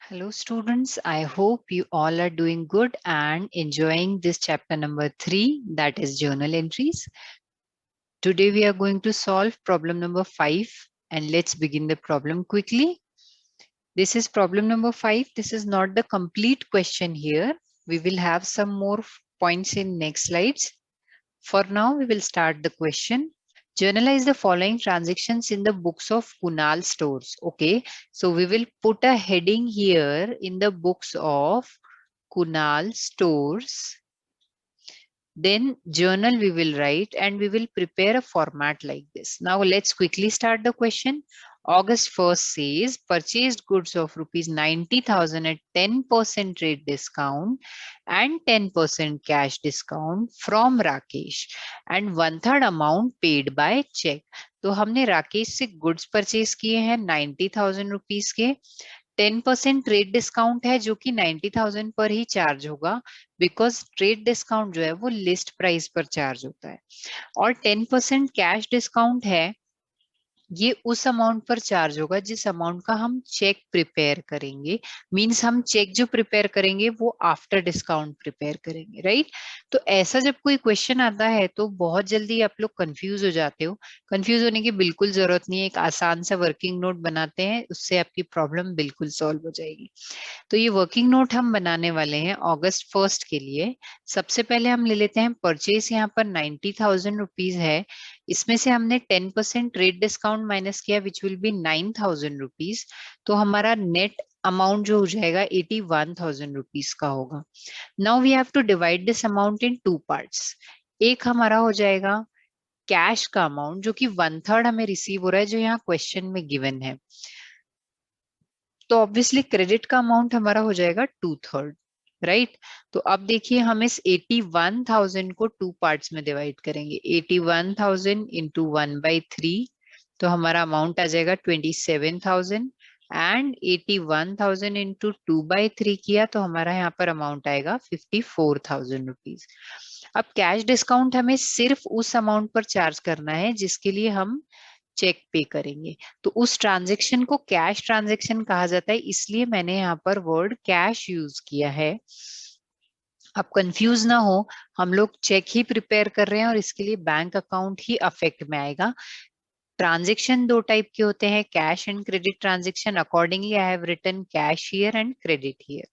Hello students, I hope you all are doing good and enjoying this chapter number 3, that is journal entries. Today we are going to solve problem number 5 and let's begin the problem quickly. This is problem number 5. This is not the complete question here. We will have some more points in next slides. For now, we will start the question. Journalize the following transactions in the books of Kunal stores. Okay, so we will put a heading here in the books of Kunal stores. Then journal we will write and we will prepare a format like this. Now let's quickly start the question. August 1st says purchased goods of rupees 90,000 at 10% rate discount and 10% cash discount from Rakesh and 1/3 amount paid by check. तो हमने राकेश से goods purchase किए हैं 90,000 rupees के. 10% trade discount है जो कि 90,000 पर ही चार्ज होगा बिकॉज ट्रेड डिस्काउंट जो है वो लिस्ट प्राइस पर चार्ज होता है. और 10% कैश डिस्काउंट है, ये उस अमाउंट पर चार्ज होगा जिस अमाउंट का हम चेक प्रिपेयर करेंगे. मींस हम चेक जो प्रिपेयर करेंगे वो आफ्टर डिस्काउंट प्रिपेयर करेंगे, राइट. तो ऐसा जब कोई क्वेश्चन आता है तो बहुत जल्दी आप लोग कंफ्यूज हो जाते हो. कंफ्यूज होने की बिल्कुल जरूरत नहीं है. एक आसान सा वर्किंग नोट बनाते हैं, उससे आपकी प्रॉब्लम बिल्कुल सॉल्व हो जाएगी. तो ये वर्किंग नोट हम बनाने वाले हैं अगस्त 1 के लिए. सबसे पहले हम ले लेते हैं परचेज. यहाँ पर 90,000 रुपीज है. इसमें से हमने 10% रेट डिस्काउंट माइनस किया विच विल बी 9,000 रुपीज. तो हमारा नेट अमाउंट जो हो जाएगा 81,000 रुपीज का होगा. Now we have to divide this amount in 2 parts. एक हमारा हो जाएगा कैश का अमाउंट जो कि 1/3 हमें रिसीव हो रहा है जो यहाँ क्वेश्चन में गिवन है. तो ऑब्वियसली क्रेडिट का अमाउंट हमारा हो जाएगा 2/3, राइट. तो अब देखिए हम इस 81,000 को 2 पार्ट्स में डिवाइड करेंगे. 81,000 इंटू 1/3 तो हमारा अमाउंट आ जाएगा 27,000 एंड 81,000 इंटू 2/3 किया तो हमारा यहाँ पर अमाउंट आएगा 54,000 रुपीज. अब कैश डिस्काउंट हमें सिर्फ उस अमाउंट पर चार्ज करना है जिसके लिए हम चेक पे करेंगे. तो उस ट्रांजेक्शन को कैश ट्रांजेक्शन कहा जाता है, इसलिए मैंने यहाँ पर वर्ड कैश यूज किया है. आप कंफ्यूज ना हो, हम लोग चेक ही प्रिपेयर कर रहे हैं और इसके लिए बैंक अकाउंट ही अफेक्ट में आएगा. ट्रांजेक्शन 2 टाइप के होते हैं, cash and credit transaction. Accordingly I have written cash here and credit here.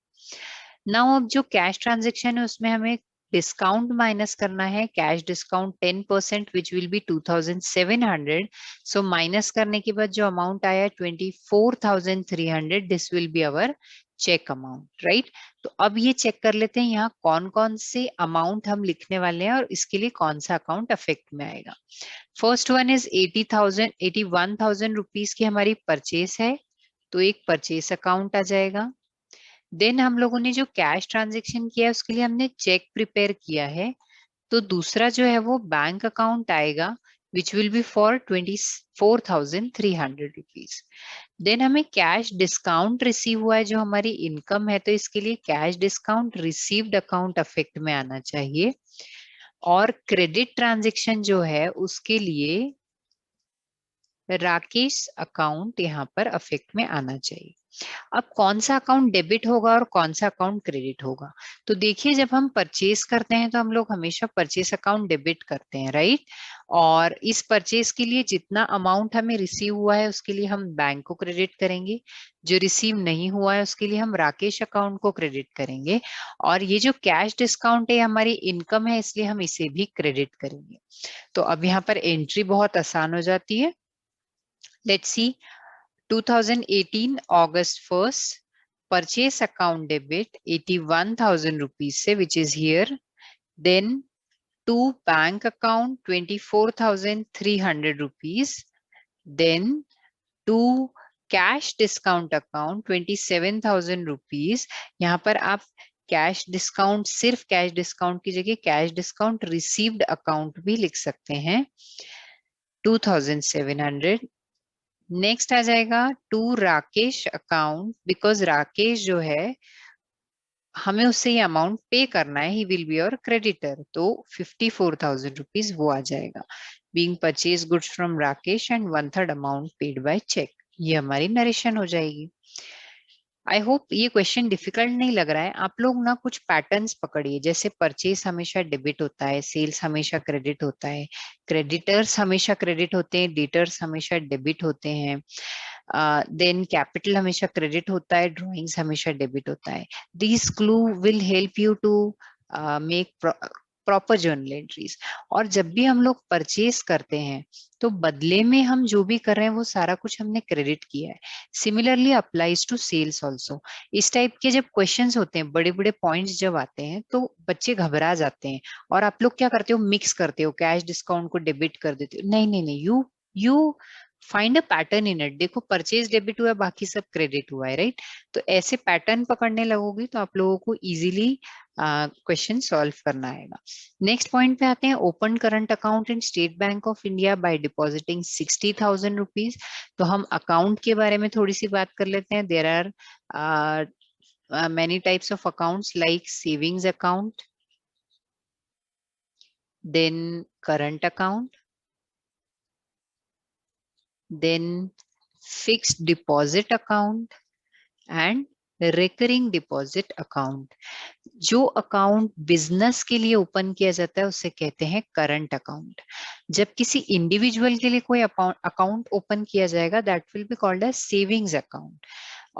Now अब जो कैश ट्रांजेक्शन है उसमें हमें डिस्काउंट माइनस करना है. Cash discount 10% which will be 2,700. So minus करने के बाद जो अमाउंट आया 24,300, this will be our cheque amount, right. तो अब ये चेक कर लेते हैं यहाँ कौन कौन से अमाउंट हम लिखने वाले हैं और इसके लिए कौन सा अकाउंट अफेक्ट में आएगा. फर्स्ट वन इज 81,000 रुपीज की हमारी परचेस है, तो एक परचेस अकाउंट आ जाएगा. देन हम लोगों ने जो कैश ट्रांजेक्शन किया है उसके लिए हमने चेक प्रिपेयर किया है, तो दूसरा जो है वो बैंक अकाउंट आएगा which will be for 24,300 rupees. Then हमें कैश डिस्काउंट रिसीव हुआ है जो हमारी इनकम है, तो इसके लिए cash discount received account affect में आना चाहिए. और क्रेडिट ट्रांजेक्शन जो है उसके लिए राकेश अकाउंट यहाँ पर अफेक्ट में आना चाहिए. अब कौन सा अकाउंट डेबिट होगा और कौन सा अकाउंट क्रेडिट होगा. तो देखिए जब हम परचेज करते हैं तो हम लोग हमेशा परचेज अकाउंट डेबिट करते हैं, राइट. और इस परचेज के लिए जितना अमाउंट हमें रिसीव हुआ है उसके लिए हम बैंक को क्रेडिट करेंगे. जो रिसीव नहीं हुआ है उसके लिए हम राकेश अकाउंट को क्रेडिट करेंगे. और ये जो कैश डिस्काउंट है हमारी इनकम है इसलिए हम इसे भी क्रेडिट करेंगे. तो अब यहाँ पर एंट्री बहुत आसान हो जाती है. Let's see. 2018 August 1st, purchase account debit 81,000 rupees se, which is here. Then to bank account 24,300 rupees. Then to cash discount account 27,000 rupees. यहाँ पर आप कैश डिस्काउंट, सिर्फ कैश डिस्काउंट की जगह कैश डिस्काउंट रिसीव्ड अकाउंट भी लिख सकते हैं, 2,700. नेक्स्ट आ जाएगा to Rakesh account, because Rakesh जो है हमें उससे ये अमाउंट पे करना है, he will be your creditor, तो 54,000 रुपीज वो आ जाएगा. Being purchase goods from Rakesh and 1/3 amount paid by cheque. ये हमारी नरेशन हो जाएगी. आई होप ये क्वेश्चन डिफिकल्ट नहीं लग रहा है। आप लोग ना कुछ पैटर्न्स पकड़िए, जैसे परचेज हमेशा डेबिट होता है, सेल्स हमेशा क्रेडिट होता है, क्रेडिटर्स हमेशा क्रेडिट होते हैं, डेटर्स हमेशा डेबिट होते हैं, देन कैपिटल हमेशा क्रेडिट होता है, ड्रॉइंग्स हमेशा डेबिट होता है। This clue will help you to make proper journal entries. और जब भी हम लोग परचेज करते हैं तो बदले में हम जो भी कर रहे हैं वो सारा कुछ हमने क्रेडिट किया है। Similarly applies to sales also. इस टाइप के जब क्वेश्चंस होते हैं, बड़े बड़े पॉइंट्स जब आते हैं तो बच्चे घबरा जाते हैं। और आप लोग क्या करते हो, मिक्स करते हो, कैश डिस्काउंट को डेबिट कर देते हो। नहीं नहीं नहीं, you find a pattern in it. देखो परचेज डेबिट हुआ है, बाकी सब क्रेडिट हुआ है, राइट? तो ऐसे पैटर्न पकड़ने लगोगी तो आप लोगों को इजीली क्वेश्चन सॉल्व करना आएगा। नेक्स्ट पॉइंट पे आते हैं, open current account in state bank of India by depositing 60,000 rupees. तो हम अकाउंट के बारे में थोड़ी सी बात कर लेते हैं। There are many types of accounts like savings account, then current account, then fixed deposit account and recurring deposit account। जो अकाउंट बिजनेस के लिए ओपन किया जाता है उसे कहते हैं करंट अकाउंट। जब किसी इंडिविजुअल के लिए कोई अकाउंट ओपन किया जाएगा that will be called as savings account.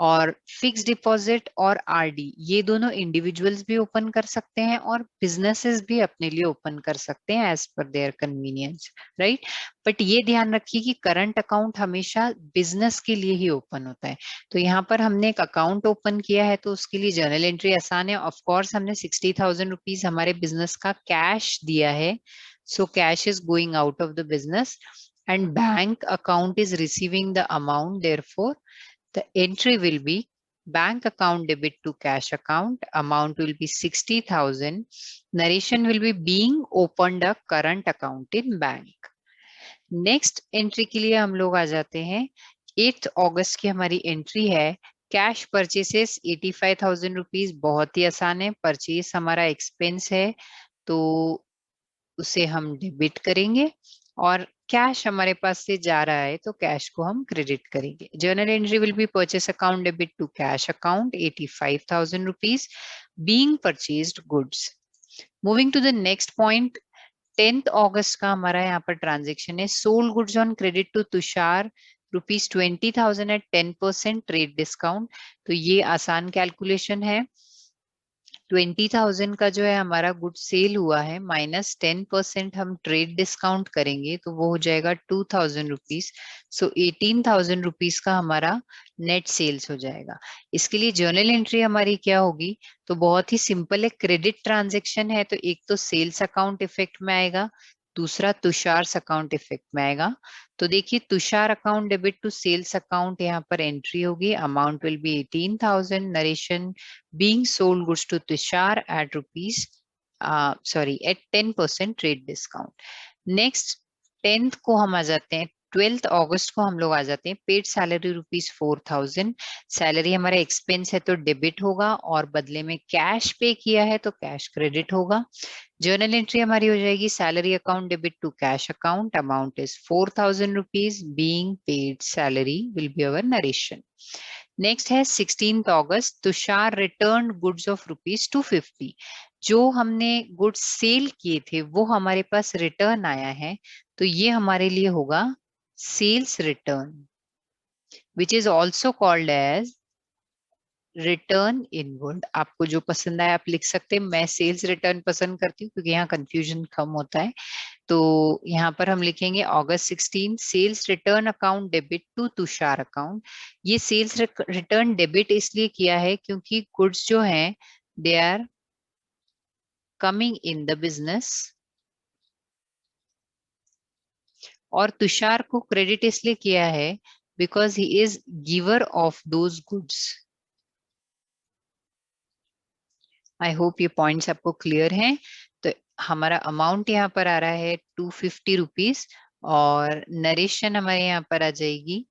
और फिक्स डिपॉजिट और आरडी ये दोनों इंडिविजुअल्स भी ओपन कर सकते हैं और बिजनेसेस भी अपने लिए ओपन कर सकते हैं as per their convenience, right? But ये ध्यान रखिए कि करंट अकाउंट हमेशा बिजनेस के लिए ही ओपन होता है। तो यहाँ पर हमने एक अकाउंट ओपन किया है तो उसके लिए जर्नल एंट्री आसान है। ऑफ कोर्स हमने 60,000 रुपीज हमारे बिजनेस का कैश दिया है, so cash is going out of the business and bank account is receiving the amount, therefore the entry will be bank account debit to cash account. Amount will be 60,000. Narration will be being opened a current account in bank. Next entry के लिए हम लोग आ जाते हैं। 8 अगस्त की हमारी entry है। Cash purchases 85,000 rupees. बहुत ही आसान है, परचेस हमारा एक्सपेंस है तो उसे हम डेबिट करेंगे और कैश हमारे पास से जा रहा है तो कैश को हम क्रेडिट करेंगे। Journal entry will be purchase account debit to cash account 85,000 rupees being purchased goods. Moving to the next point, 10th अगस्त का हमारा यहाँ पर ट्रांजेक्शन है। Sold goods on credit to Tushar ₹20,000 at 10% trade discount. तो ये आसान कैलकुलेशन है। 20,000 का जो है हमारा गुड सेल हुआ है माइनस 10% हम ट्रेड डिस्काउंट करेंगे तो वो हो जाएगा 2,000 रुपीज। सो 18,000 रुपीज का हमारा नेट सेल्स हो जाएगा। इसके लिए जर्नल एंट्री हमारी क्या होगी? तो बहुत ही सिंपल है, क्रेडिट ट्रांजेक्शन है तो एक तो सेल्स अकाउंट इफेक्ट में आएगा, दूसरा तुषार अकाउंट इफेक्ट में आएगा। तो देखिए Tushar account debit to sales account यहाँ पर एंट्री होगी। Amount will be 18,000। Narration being sold goods to Tushar at at 10% trade discount. Next 10th को हम आ जाते हैं, 12th अगस्त को हम लोग आ जाते हैं। Paid salary ₹4,000। सैलरी हमारा एक्सपेंस है तो डेबिट होगा और बदले में कैश पे किया है तो कैश क्रेडिट होगा। जर्नल एंट्री हमारी हो जाएगी salary account debit to cash account. Amount is 4,000 rupees being paid salary will be our narration. Next है 16th August, Tushar return goods of ₹250। जो हमने गुड्स सेल किए थे वो हमारे पास रिटर्न आया है तो ये हमारे लिए होगा sales return, which is also called as return inward. आपको जो पसंद आए आप लिख सकते हैं। मैं सेल्स रिटर्न पसंद करती हूँ क्योंकि यहाँ कंफ्यूजन कम होता है। तो यहाँ पर हम लिखेंगे August 16 sales return account debit to Tushar account. ये सेल्स रिटर्न डेबिट इसलिए किया है क्योंकि गुड्स जो हैं they are coming in the business, और तुषार को क्रेडिट इसलिए किया है because he is giver of those goods. I hope ये पॉइंट्स आपको क्लियर हैं। तो हमारा अमाउंट यहाँ पर आ रहा है 250 रुपीज और नरेशन हमारे यहाँ पर आ जाएगी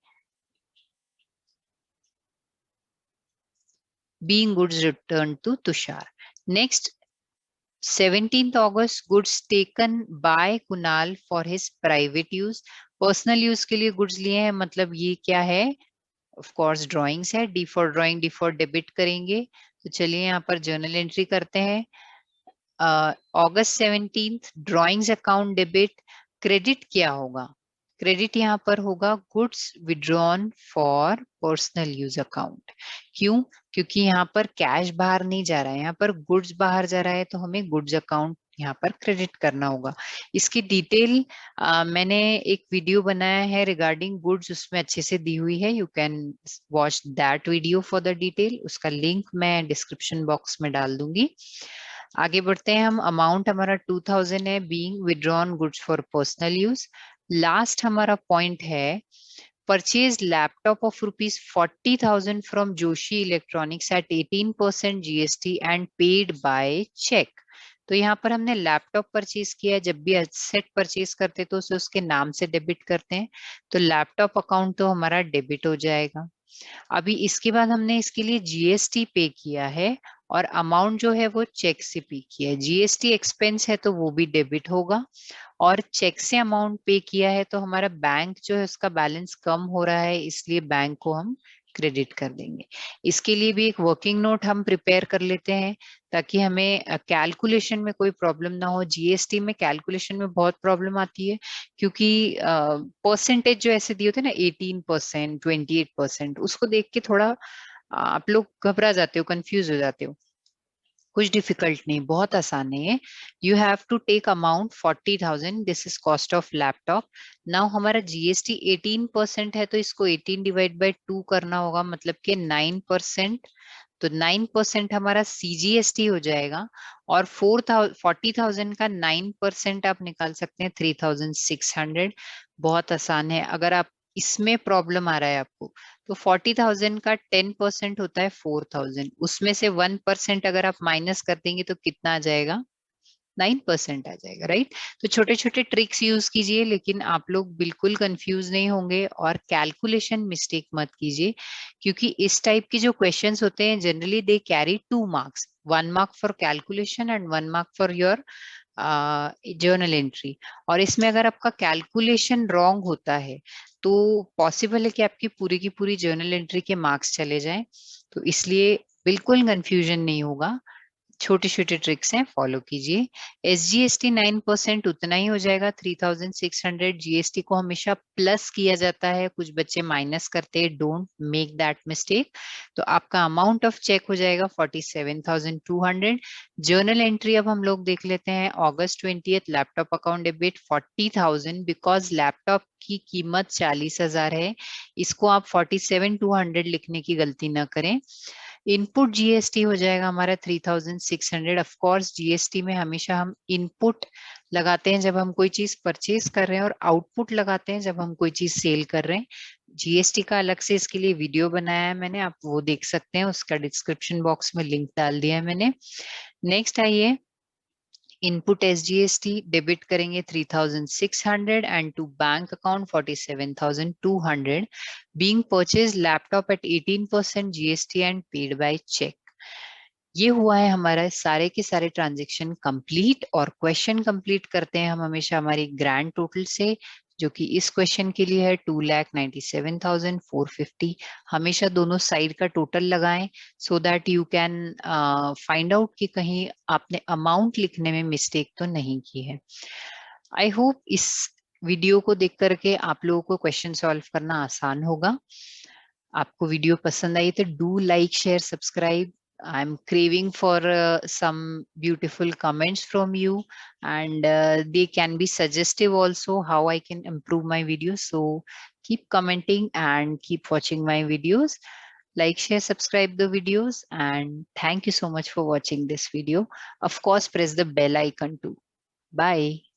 being goods returned to Tushar. Next, 17th August, goods taken by Kunal for his private use. Personal use के लिए गुड्स लिए हैं, मतलब ये क्या है? ऑफ कोर्स ड्राइंग्स है, D for drawing, D for debit करेंगे। तो चलिए यहाँ पर जर्नल एंट्री करते हैं। August 17th drawings account debit. Credit क्या होगा? क्रेडिट यहाँ पर होगा goods withdrawn for personal use account. क्यों? क्योंकि यहाँ पर कैश बाहर नहीं जा रहा है, यहाँ पर गुड्स बाहर जा रहा है, तो हमें गुड्स अकाउंट यहाँ पर क्रेडिट करना होगा। इसकी डिटेल मैंने एक वीडियो बनाया है रिगार्डिंग गुड्स, उसमें अच्छे से दी हुई है। You can watch that video for the detail. उसका लिंक मैं डिस्क्रिप्शन बॉक्स में डाल दूंगी। आगे बढ़ते हैं हम। अमाउंट हमारा 2000 है, being withdrawn goods for personal use. Last हमारा पॉइंट है, purchase laptop of ₹40,000 from Joshi electronics at 18% GST and paid by cheque. तो यहाँ पर हमने लैपटॉप परचेज किया है। जब भी एसेट परचेज करते तो उसे उसके नाम से डेबिट करते हैं, तो लैपटॉप अकाउंट तो हमारा डेबिट हो जाएगा। अभी इसके बाद हमने इसके लिए जीएसटी पे किया है और अमाउंट जो है वो चेक से पे किया है। जीएसटी एक्सपेंस है तो वो भी डेबिट होगा, और चेक से अमाउंट पे किया है तो हमारा बैंक जो है उसका बैलेंस कम हो रहा है, इसलिए बैंक को हम क्रेडिट कर देंगे। इसके लिए भी एक वर्किंग नोट हम प्रिपेयर कर लेते हैं, ताकि हमें कैलकुलेशन में कोई प्रॉब्लम ना हो। जीएसटी में कैलकुलेशन में बहुत प्रॉब्लम आती है, क्योंकि परसेंटेज जो ऐसे दिए होते हैं ना, 18%, 28%, उसको देख के थोड़ा आप लोग घबरा जाते हो, कंफ्यूज हो जाते हो। कुछ डिफिकल्ट नहीं, बहुत आसान है। You have to take amount 40,000, this is cost of laptop. Now हमारा जीएसटी 18% है, तो इसको 18 डिवाइड बाय 2 करना होगा, मतलब कि 9%। तो 9% हमारा सीजीएसटी हो जाएगा, और 40,000 का 9% आप निकाल सकते हैं 3,600। बहुत आसान है। अगर आप इसमें प्रॉब्लम आ रहा है आपको, तो 40,000 का 10% होता है 4,000, उसमें से 1% अगर आप माइनस कर देंगे तो कितना आ जाएगा? 9% आ जाएगा, राइट। तो छोटे छोटे ट्रिक्स यूज कीजिए, लेकिन आप लोग बिल्कुल कंफ्यूज नहीं होंगे, और कैलकुलेशन मिस्टेक मत कीजिए, क्योंकि इस टाइप के जो क्वेश्चंस होते हैं generally they carry 2 marks, 1 mark for calculation and 1 mark for your journal entry. और इसमें अगर आपका कैलकुलेशन रॉन्ग होता है तो पॉसिबल है कि आपकी पूरी की पूरी जर्नल एंट्री के मार्क्स चले जाएं। तो इसलिए बिल्कुल कंफ्यूजन नहीं होगा, छोटे छोटे ट्रिक्स हैं, फॉलो कीजिए। एसजीएसटी 9% उतना ही हो जाएगा, 3,600। जीएसटी को हमेशा प्लस किया जाता है, कुछ बच्चे माइनस करते हैं, डोंट मेक दैट मिस्टेक। तो आपका अमाउंट ऑफ चेक हो जाएगा 47,200। जर्नल एंट्री अब हम लोग देख लेते हैं। August 20th laptop account debit 40,000, because laptop की कीमत 40,000 है। इसको आप 47,200 लिखने की गलती ना करें। इनपुट जीएसटी हो जाएगा हमारा 3,600। ऑफ कोर्स जीएसटी में हमेशा हम इनपुट लगाते हैं जब हम कोई चीज परचेज कर रहे हैं, और आउटपुट लगाते हैं जब हम कोई चीज सेल कर रहे हैं। जीएसटी का अलग से इसके लिए वीडियो बनाया है मैंने, आप वो देख सकते हैं, उसका डिस्क्रिप्शन बॉक्स में लिंक डाल दिया है मैंने। नेक्स्ट आइए, इनपुट एसजीएसटी डेबिट करेंगे 3,600 and to bank account 47,200, being purchase laptop at 18% GST and paid by cheque. ये हुआ है हमारा सारे के सारे ट्रांजेक्शन कंप्लीट। और क्वेश्चन कंप्लीट करते हैं हम हमेशा हमारी ग्रैंड टोटल से, जो कि इस क्वेश्चन के लिए है 2,97,450। हमेशा दोनों साइड का टोटल लगाएं, so that you can find out कि कहीं आपने अमाउंट लिखने में मिस्टेक तो नहीं की है। आई होप इस वीडियो को देख करके आप लोगों को क्वेश्चन सॉल्व करना आसान होगा। आपको वीडियो पसंद आई तो do like share subscribe. I'm craving for some beautiful comments from you, and they can be suggestive also how I can improve my videos. So keep commenting and keep watching my videos. Like, share, subscribe the videos, and thank you so much for watching this video. Of course, press the bell icon too. Bye.